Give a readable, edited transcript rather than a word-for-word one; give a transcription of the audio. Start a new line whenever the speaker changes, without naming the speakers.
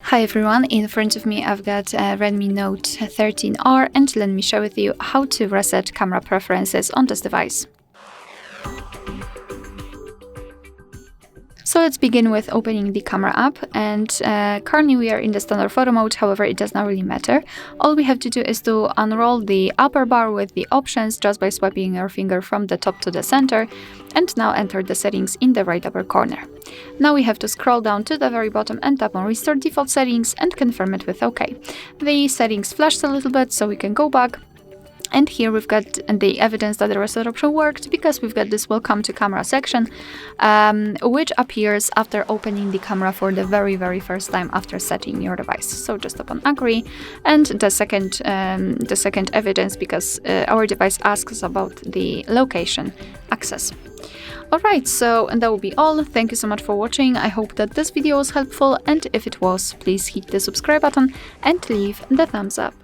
Hi everyone, in front of me I've got a Redmi Note 13R and let me share with you how to reset camera preferences on this device. So let's begin with opening the camera app, and currently we are in the standard photo mode, however it does not really matter. All we have to do is to unroll the upper bar with the options just by swiping your finger from the top to the center, and now enter the settings in the right upper corner. Now we have to scroll down to the very bottom and tap on Restore Default Settings and confirm it with OK. The settings flashed a little bit, so we can go back. And here we've got the evidence that the reset option worked, because we've got this Welcome to Camera section, which appears after opening the camera for the very first time after setting your device. So just tap on Agree, and the second evidence, because our device asks about the location access. Alright, so that will be all. Thank you so much for watching. I hope that this video was helpful, and if it was, please hit the subscribe button and leave the thumbs up.